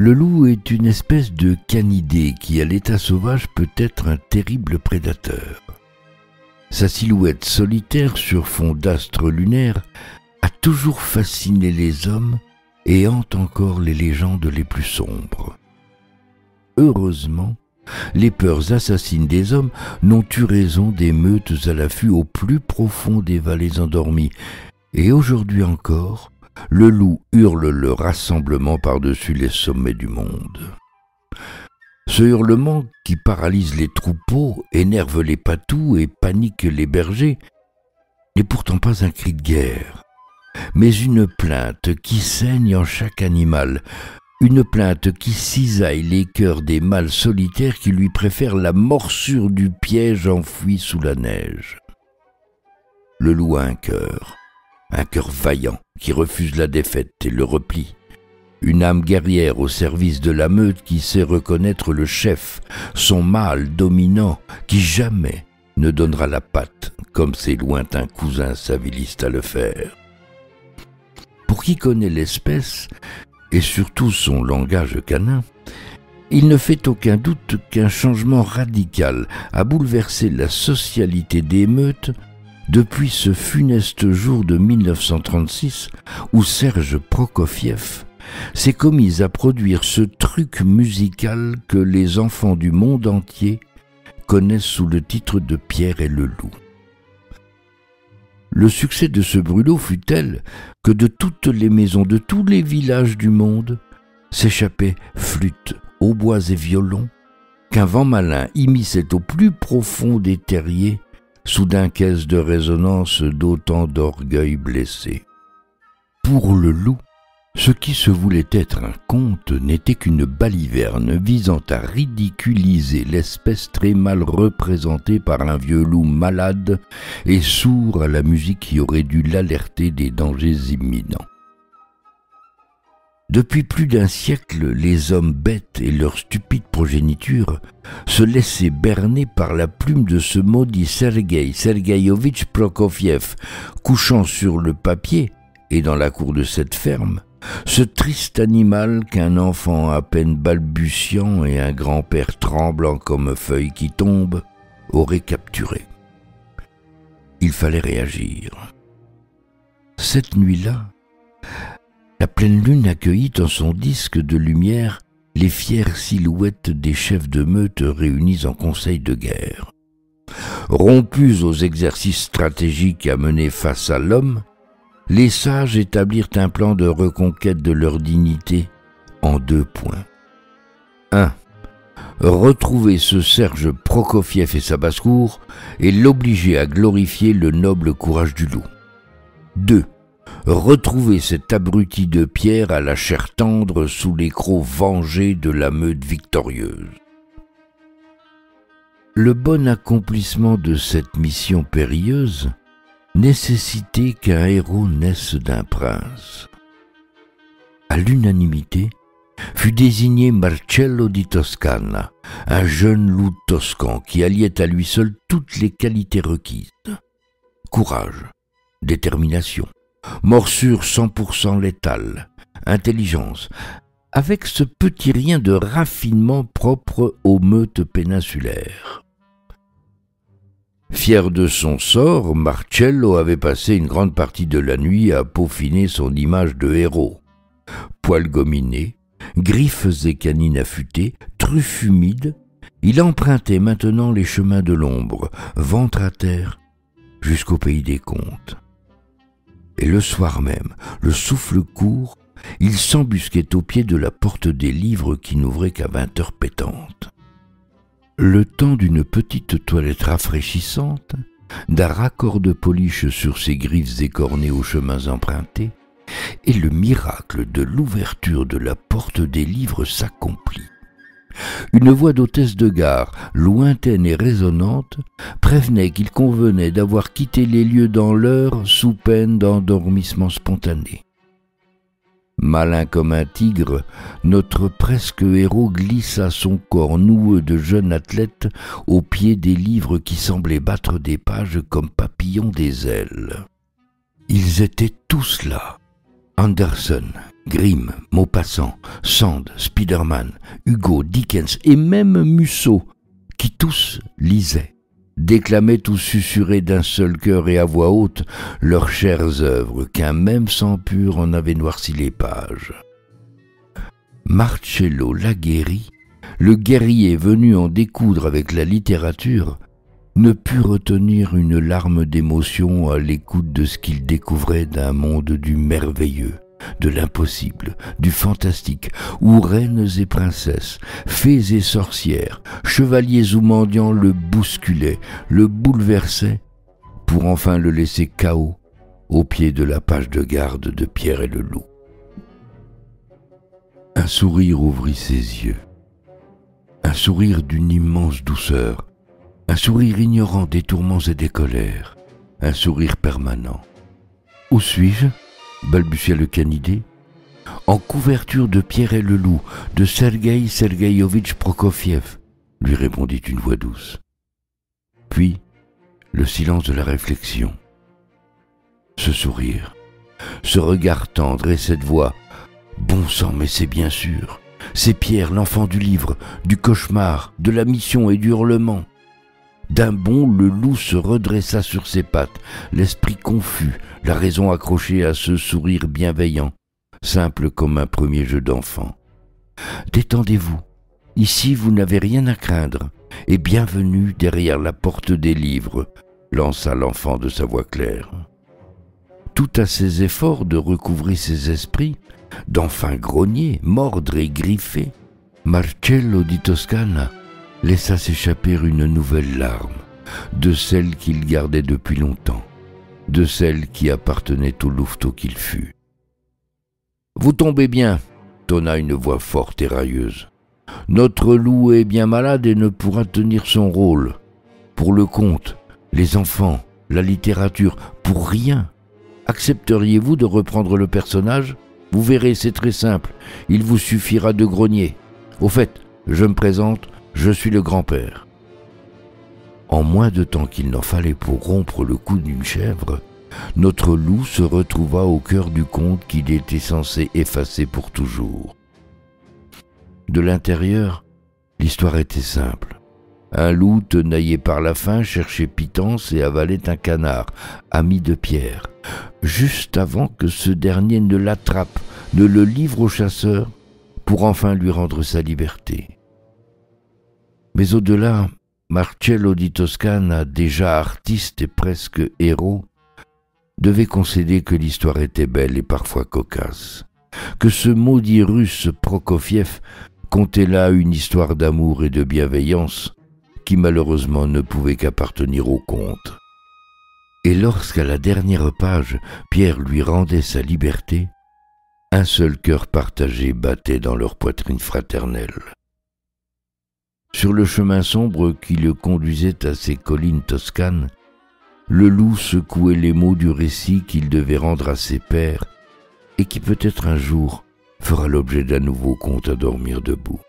Le loup est une espèce de canidé qui, à l'état sauvage, peut être un terrible prédateur. Sa silhouette solitaire sur fond d'astres lunaires a toujours fasciné les hommes et hante encore les légendes les plus sombres. Heureusement, les peurs assassines des hommes n'ont eu raison des meutes à l'affût au plus profond des vallées endormies, et aujourd'hui encore, le loup hurle le rassemblement par-dessus les sommets du monde. Ce hurlement qui paralyse les troupeaux, énerve les patous et panique les bergers n'est pourtant pas un cri de guerre, mais une plainte qui saigne en chaque animal, une plainte qui cisaille les cœurs des mâles solitaires qui lui préfèrent la morsure du piège enfoui sous la neige. Le loup a un cœur vaillant qui refuse la défaite et le repli, une âme guerrière au service de la meute qui sait reconnaître le chef, son mâle dominant qui jamais ne donnera la patte comme ses lointains cousins s'avilisent à le faire. Pour qui connaît l'espèce, et surtout son langage canin, il ne fait aucun doute qu'un changement radical a bouleversé la socialité des meutes depuis ce funeste jour de 1936 où Serge Prokofiev s'est commis à produire ce truc musical que les enfants du monde entier connaissent sous le titre de Pierre et le loup. Le succès de ce brûlot fut tel que de toutes les maisons de tous les villages du monde s'échappaient flûtes, hautbois et violons, qu'un vent malin immisçait au plus profond des terriers sous d'un caisse de résonance d'autant d'orgueil blessé. Pour le loup, ce qui se voulait être un conte n'était qu'une baliverne visant à ridiculiser l'espèce très mal représentée par un vieux loup malade et sourd à la musique qui aurait dû l'alerter des dangers imminents. Depuis plus d'un siècle, les hommes bêtes et leur stupide progéniture se laissaient berner par la plume de ce maudit Sergueï Sergueïovitch Prokofiev, couchant sur le papier et dans la cour de cette ferme, ce triste animal qu'un enfant à peine balbutiant et un grand-père tremblant comme feuille qui tombe auraient capturé. Il fallait réagir. Cette nuit-là, la pleine lune accueillit en son disque de lumière les fières silhouettes des chefs de meute réunis en conseil de guerre. Rompus aux exercices stratégiques à mener face à l'homme, les sages établirent un plan de reconquête de leur dignité en 2 points. 1. Retrouver ce Serge Prokofiev et sa basse-cour et l'obliger à glorifier le noble courage du loup. 2. Retrouver cet abruti de Pierre à la chair tendre sous les crocs vengés de la meute victorieuse. Le bon accomplissement de cette mission périlleuse nécessitait qu'un héros naisse d'un prince. À l'unanimité, fut désigné Marcello di Toscana, un jeune loup toscan qui alliait à lui seul toutes les qualités requises. Courage, détermination, morsure 100% létale, intelligence, avec ce petit rien de raffinement propre aux meutes péninsulaires. Fier de son sort, Marcello avait passé une grande partie de la nuit à peaufiner son image de héros. Poils gominés, griffes et canines affûtées, truffes humides, il empruntait maintenant les chemins de l'ombre, ventre à terre, jusqu'au pays des contes. Et le soir même, le souffle court, il s'embusquait au pied de la porte des livres qui n'ouvrait qu'à 20h pétantes. Le temps d'une petite toilette rafraîchissante, d'un raccord de polish sur ses griffes écornées aux chemins empruntés, et le miracle de l'ouverture de la porte des livres s'accomplit. Une voix d'hôtesse de gare, lointaine et résonnante, prévenait qu'il convenait d'avoir quitté les lieux dans l'heure sous peine d'endormissement spontané. Malin comme un tigre, notre presque héros glissa son corps noueux de jeune athlète au pied des livres qui semblaient battre des pages comme papillons des ailes. Ils étaient tous là. Andersen, Grimm, Maupassant, Sand, Spiderman, Hugo, Dickens et même Musso, qui tous lisaient, déclamaient ou susurraient d'un seul cœur et à voix haute leurs chères œuvres, qu'un même sang pur en avait noirci les pages. Marcello Lagheri, le guerrier venu en découdre avec la littérature, ne put retenir une larme d'émotion à l'écoute de ce qu'il découvrait d'un monde du merveilleux, de l'impossible, du fantastique, où reines et princesses, fées et sorcières, chevaliers ou mendiants le bousculaient, le bouleversaient, pour enfin le laisser KO au pied de la page de garde de Pierre et le Loup. Un sourire ouvrit ses yeux, un sourire d'une immense douceur, un sourire ignorant des tourments et des colères, un sourire permanent. « Où suis-je » balbutia le canidé. « En couverture de Pierre et le Loup, de Sergueï Sergueïovitch Prokofiev » lui répondit une voix douce. Puis, le silence de la réflexion. Ce sourire, ce regard tendre et cette voix. Bon sang, mais c'est bien sûr. C'est Pierre, l'enfant du livre, du cauchemar, de la mission et du hurlement. D'un bond, le loup se redressa sur ses pattes, l'esprit confus, la raison accrochée à ce sourire bienveillant, simple comme un premier jeu d'enfant. « Détendez-vous, ici vous n'avez rien à craindre, et bienvenue derrière la porte des livres », lança l'enfant de sa voix claire. Tout à ses efforts de recouvrer ses esprits, d'enfin grogner, mordre et griffer, Marcello di Toscana laissa s'échapper une nouvelle larme, de celle qu'il gardait depuis longtemps, de celle qui appartenait au louveteau qu'il fut. « Vous tombez bien !» tonna une voix forte et railleuse. « Notre loup est bien malade et ne pourra tenir son rôle. Pour le conte, les enfants, la littérature, pour rien. Accepteriez-vous de reprendre le personnage ? Vous verrez, c'est très simple, il vous suffira de grogner. Au fait, je me présente, je suis le grand-père. » En moins de temps qu'il n'en fallait pour rompre le cou d'une chèvre, notre loup se retrouva au cœur du conte qu'il était censé effacer pour toujours. De l'intérieur, l'histoire était simple. Un loup, tenaillé par la faim, cherchait pitance et avalait un canard, ami de Pierre, juste avant que ce dernier ne l'attrape, ne le livre au chasseur, pour enfin lui rendre sa liberté. Mais au-delà, Marcello di Toscana, déjà artiste et presque héros, devait concéder que l'histoire était belle et parfois cocasse, que ce maudit russe Prokofiev contait là une histoire d'amour et de bienveillance qui malheureusement ne pouvait qu'appartenir au conte. Et lorsqu'à la dernière page, Pierre lui rendait sa liberté, un seul cœur partagé battait dans leur poitrine fraternelle. Sur le chemin sombre qui le conduisait à ces collines toscanes, le loup secouait les mots du récit qu'il devait rendre à ses pères et qui peut-être un jour fera l'objet d'un nouveau conte à dormir debout.